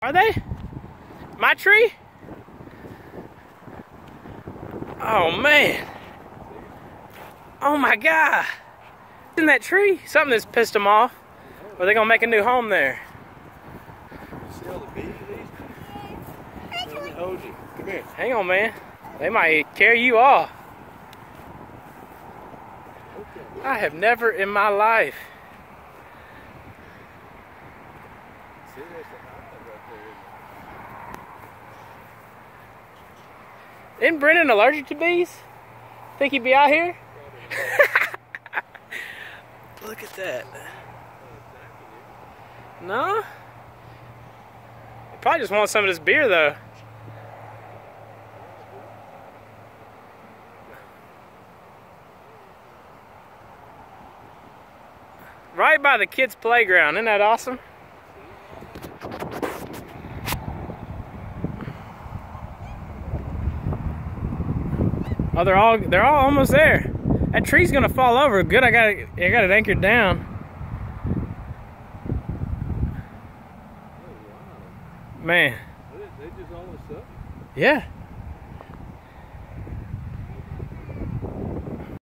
Are they? My tree? Oh man. Oh my God. In that tree? Something that's pissed them off. Or are they gonna make a new home there? See all the bees? Let me hold you. Come here. Hang on, man. They might carry you off. I have never in my life. See, there's the hive right there. Isn't Brennan allergic to bees? Think he'd be out here? Look at that. No? He probably just wants some of this beer though. Right by the kids' playground. Isn't that awesome? Oh, they're all almost there. That tree's gonna fall over. Good, I got it anchored down. Man. They just almost up? Yeah.